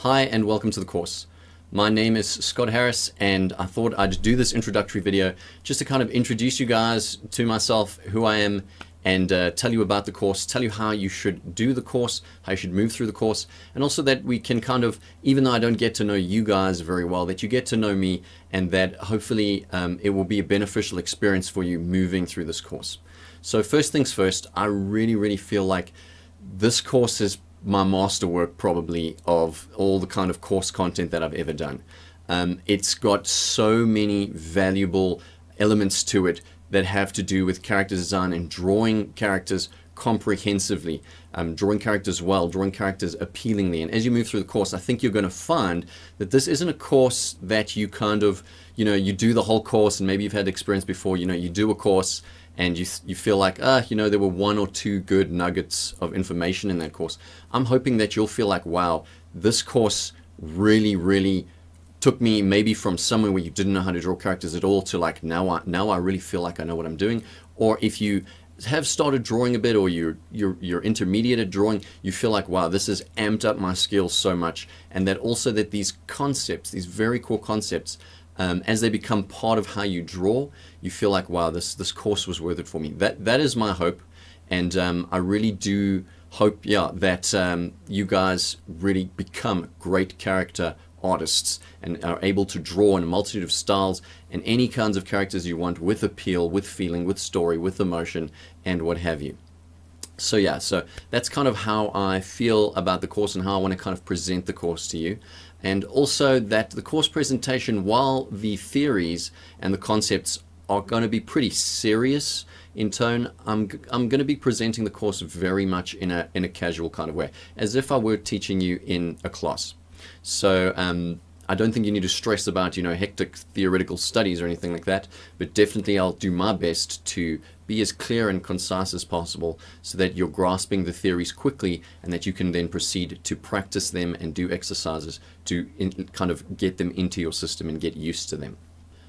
Hi and welcome to the course. My name is Scott Harris and I thought I'd do this introductory video just to kind of introduce you guys to myself, who I am, and tell you about the course, tell you how you should do the course, how you should move through the course, and also that we can kind of, even though I don't get to know you guys very well, that you get to know me, and that hopefully it will be a beneficial experience for you moving through this course. So first things first, I really feel like this course is my masterwork probably of all the kind of course content that I've ever done. It's got so many valuable elements to it that have to do with character design and drawing characters comprehensively, drawing characters well, drawing characters appealingly. And as you move through the course, I think you're going to find that this isn't a course that you kind of, you do the whole course, and maybe you've had experience before, you do a course and you feel like, there were one or two good nuggets of information in that course. I'm hoping that you'll feel like, wow, this course really took me maybe from somewhere where you didn't know how to draw characters at all to like, now I really feel like I know what I'm doing. Or if you have started drawing a bit, or you're intermediate at drawing, you feel like, wow, this has amped up my skills so much. And that also that these concepts, these very core concepts, as they become part of how you draw, you feel like, wow, this course was worth it for me. That is my hope, and I really do hope, that you guys really become great character artists and are able to draw in a multitude of styles and any kinds of characters you want, with appeal, with feeling, with story, with emotion, and what have you. So that's kind of how I feel about the course and how I want to kind of present the course to you. And also that the course presentation, while the theories and the concepts are going to be pretty serious in tone, I'm going to be presenting the course very much in a casual kind of way, as if I were teaching you in a class. So I don't think you need to stress about hectic theoretical studies or anything like that, but definitely I'll do my best to be as clear and concise as possible so that you're grasping the theories quickly and that you can then proceed to practice them and do exercises to kind of get them into your system and get used to them.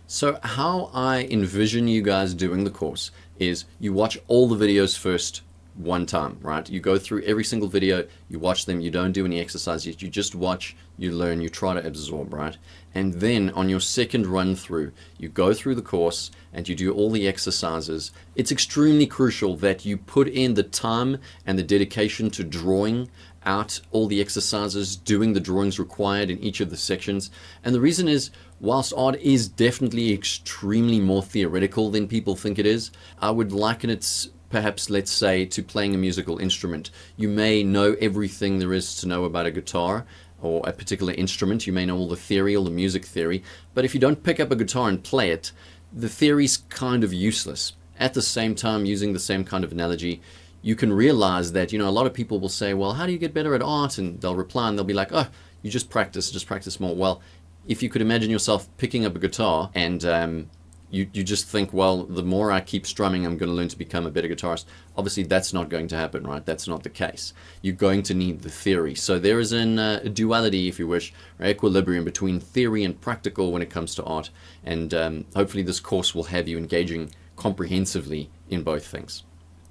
So how I envision you guys doing the course is you watch all the videos first one time, right? You go through every single video, you watch them, you don't do any exercises, you just watch, you learn, you try to absorb, right? And then on your second run through, you go through the course and you do all the exercises. It's extremely crucial that you put in the time and the dedication to drawing out all the exercises, doing the drawings required in each of the sections. And the reason is, whilst art is definitely extremely more theoretical than people think it is, I would liken it perhaps, let's say, to playing a musical instrument. You may know everything there is to know about a guitar or a particular instrument. You may know all the theory, all the music theory, but if you don't pick up a guitar and play it, the theory's kind of useless. At the same time, using the same kind of analogy, you can realize that, a lot of people will say, well, how do you get better at art? And they'll reply and they'll be like, oh, you just practice more. Well, if you could imagine yourself picking up a guitar and you just think, well, the more I keep strumming, I'm going to learn to become a better guitarist. Obviously, that's not going to happen, right? That's not the case. You're going to need the theory. So there is a duality, if you wish, or equilibrium between theory and practical when it comes to art. And hopefully this course will have you engaging comprehensively in both things.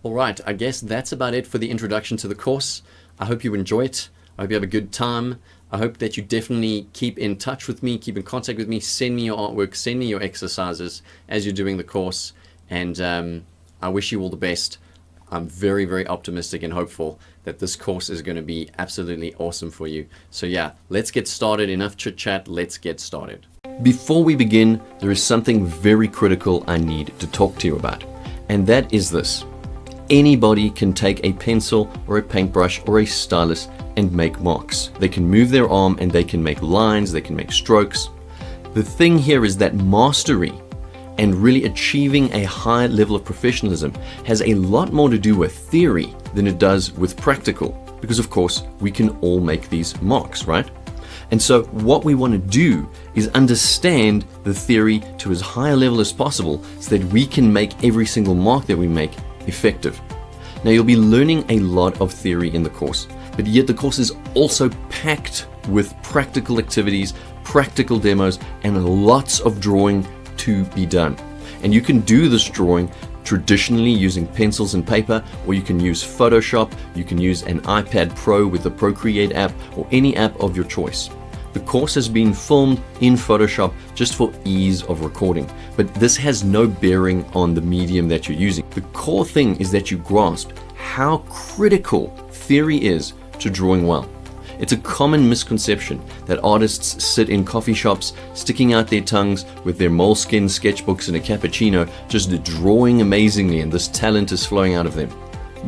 All right, I guess that's about it for the introduction to the course. I hope you enjoy it. I hope you have a good time. I hope that you definitely keep in touch with me, keep in contact with me, send me your artwork, send me your exercises as you're doing the course, and I wish you all the best. I'm very optimistic and hopeful that this course is going to be absolutely awesome for you. So let's get started. Enough chit chat, let's get started. Before we begin, there is something very critical I need to talk to you about, and that is this. Anybody can take a pencil or a paintbrush or a stylus and make marks. They can move their arm and they can make lines, they can make strokes. The thing here is that mastery and really achieving a high level of professionalism has a lot more to do with theory than it does with practical, because of course we can all make these marks, right? And so what we want to do is understand the theory to as high a level as possible so that we can make every single mark that we make effective. Now you'll be learning a lot of theory in the course, but yet the course is also packed with practical activities, practical demos, and lots of drawing to be done. And you can do this drawing traditionally using pencils and paper, or you can use Photoshop, you can use an iPad Pro with the Procreate app, or any app of your choice. The course has been filmed in Photoshop just for ease of recording, but this has no bearing on the medium that you're using. The core thing is that you grasp how critical theory is to drawing well. It's a common misconception that artists sit in coffee shops, sticking out their tongues with their moleskin sketchbooks and a cappuccino, just drawing amazingly, and this talent is flowing out of them.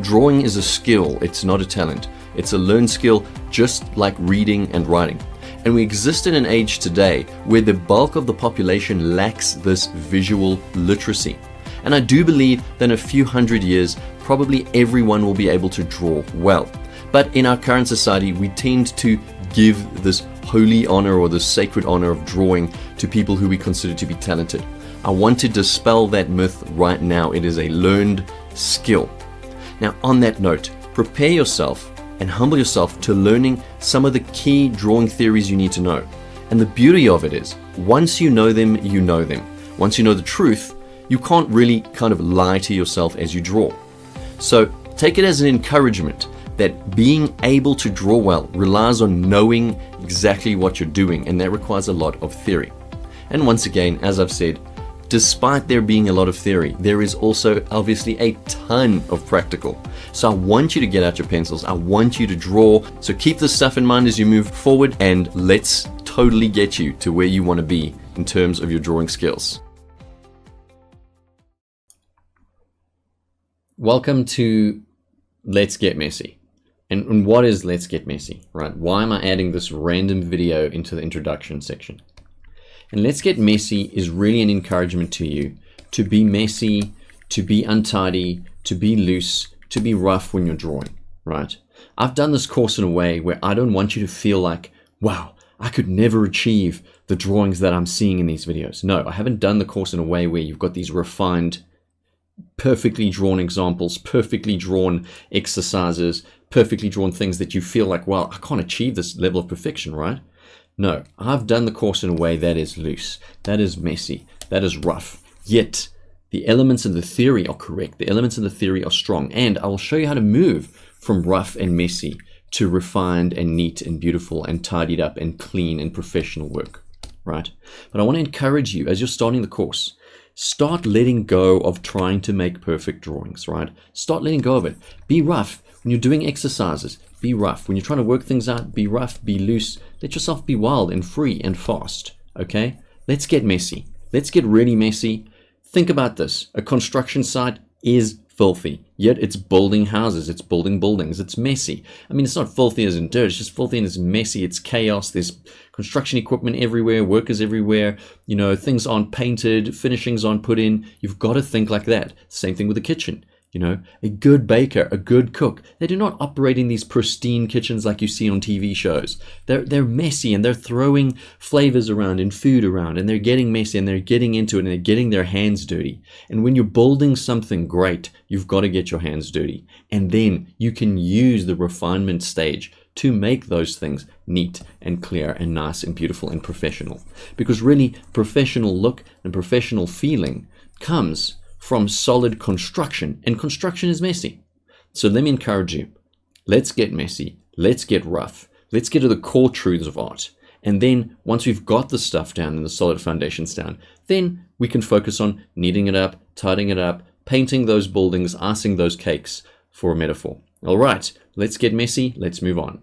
Drawing is a skill, it's not a talent. It's a learned skill, just like reading and writing. And we exist in an age today where the bulk of the population lacks this visual literacy. And I do believe that in a few hundred years, probably everyone will be able to draw well. But in our current society, we tend to give this holy honor or this sacred honor of drawing to people who we consider to be talented. I want to dispel that myth right now. It is a learned skill. Now, on that note, prepare yourself and humble yourself to learning some of the key drawing theories you need to know. And the beauty of it is, once you know them, you know them. Once you know the truth, you can't really kind of lie to yourself as you draw. So take it as an encouragement that being able to draw well relies on knowing exactly what you're doing, and that requires a lot of theory. And once again, as I've said, despite there being a lot of theory, there is also obviously a ton of practical. So I want you to get out your pencils, I want you to draw. So keep this stuff in mind as you move forward, and let's totally get you to where you want to be in terms of your drawing skills. Welcome to Let's Get Messy. And what is Let's Get Messy, right? Why am I adding this random video into the introduction section? And Let's Get Messy is really an encouragement to you to be messy, to be untidy, to be loose, to be rough when you're drawing, right? I've done this course in a way where I don't want you to feel like, wow, I could never achieve the drawings that I'm seeing in these videos. No, I haven't done the course in a way where you've got these refined, perfectly drawn examples, perfectly drawn exercises, perfectly drawn things that you feel like, well, I can't achieve this level of perfection, right? No, I've done the course in a way that is loose, that is messy, that is rough, yet the elements in the theory are correct. The elements in the theory are strong, and I will show you how to move from rough and messy to refined and neat and beautiful and tidied up and clean and professional work, right? But I want to encourage you as you're starting the course, start letting go of trying to make perfect drawings, right? Start letting go of it. Be rough. When you're doing exercises, be rough. When you're trying to work things out, be rough, be loose. Let yourself be wild and free and fast, okay? Let's get messy. Let's get really messy. Think about this. A construction site is filthy, yet it's building houses, it's building buildings, it's messy. I mean, it's not filthy as in dirt, it's just filthy and it's messy, it's chaos, there's construction equipment everywhere, workers everywhere, you know, things aren't painted, finishings aren't put in. You've got to think like that. Same thing with the kitchen. You know, a good baker, a good cook, they do not operate in these pristine kitchens like you see on TV shows. They're messy, and they're throwing flavors around and food around, and they're getting messy, and they're getting into it, and they're getting their hands dirty. And when you're building something great, you've got to get your hands dirty. And then you can use the refinement stage to make those things neat and clear and nice and beautiful and professional. Because really, professional look and professional feeling comes from solid construction, and construction is messy. So let me encourage you, let's get messy, let's get rough, let's get to the core truths of art. And then once we've got the stuff down and the solid foundations down, then we can focus on kneading it up, tidying it up, painting those buildings, icing those cakes, for a metaphor. All right, let's get messy, let's move on.